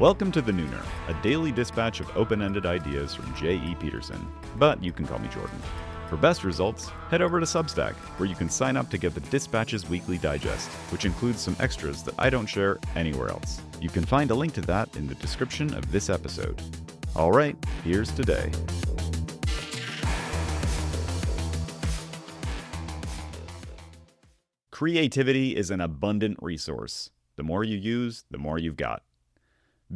Welcome to The Nooner, a daily dispatch of open-ended ideas from J.E. Peterson, but you can call me Jordan. For best results, head over to Substack, where you can sign up to get the Dispatch's Weekly Digest, which includes some extras that I don't share anywhere else. You can find a link to that in the description of this episode. Alright, here's today. Creativity is an abundant resource. The more you use, the more you've got.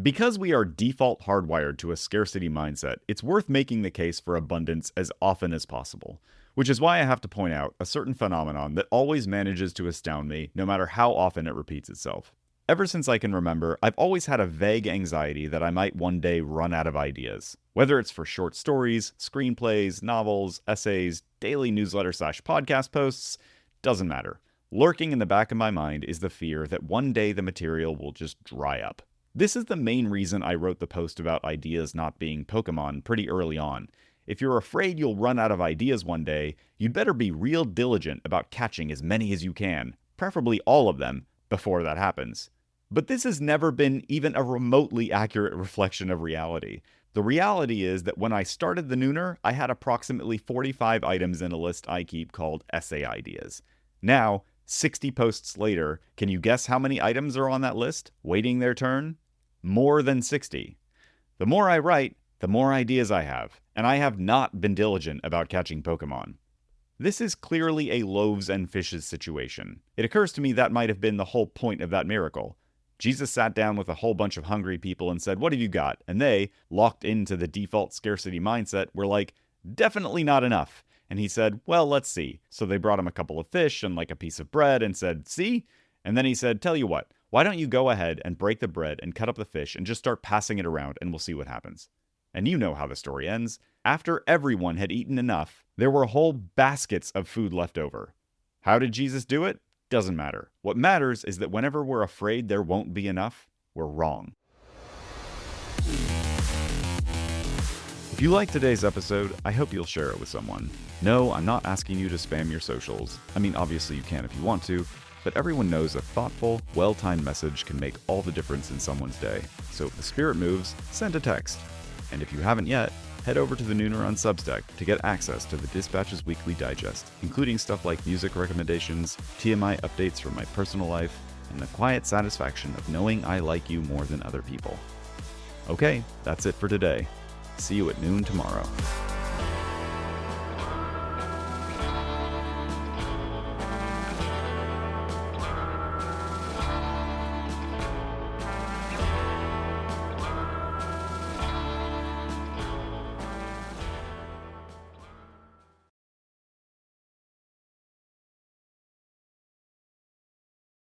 Because we are default hardwired to a scarcity mindset, it's worth making the case for abundance as often as possible. Which is why I have to point out a certain phenomenon that always manages to astound me, no matter how often it repeats itself. Ever since I can remember, I've always had a vague anxiety that I might one day run out of ideas. Whether it's for short stories, screenplays, novels, essays, daily newsletter/podcast posts, doesn't matter. Lurking in the back of my mind is the fear that one day the material will just dry up. This is the main reason I wrote the post about ideas not being Pokemon pretty early on. If you're afraid you'll run out of ideas one day, you'd better be real diligent about catching as many as you can, preferably all of them, before that happens. But this has never been even a remotely accurate reflection of reality. The reality is that when I started The Nooner, I had approximately 45 items in a list I keep called essay ideas. Now, 60 posts later, can you guess how many items are on that list, waiting their turn? More than 60. The more I write, the more ideas I have, and I have not been diligent about catching Pokemon. This is clearly a loaves and fishes situation. It occurs to me that might have been the whole point of that miracle. Jesus sat down with a whole bunch of hungry people and said, "What have you got?" And they, locked into the default scarcity mindset, were like, "Definitely not enough." And he said, "Well, let's see." So they brought him a couple of fish and like a piece of bread and said, "See?" And then he said, "Tell you what, why don't you go ahead and break the bread and cut up the fish and just start passing it around and we'll see what happens." And you know how the story ends. After everyone had eaten enough, there were whole baskets of food left over. How did Jesus do it? Doesn't matter. What matters is that whenever we're afraid there won't be enough, we're wrong. If you like today's episode, I hope you'll share it with someone. No, I'm not asking you to spam your socials. I mean, obviously you can if you want to, but everyone knows a thoughtful, well-timed message can make all the difference in someone's day. So if the spirit moves, send a text. And if you haven't yet, head over to The Nooner on Substack to get access to the Dispatch's Weekly Digest, including stuff like music recommendations, TMI updates from my personal life, and the quiet satisfaction of knowing I like you more than other people. Okay, that's it for today. See you at noon tomorrow.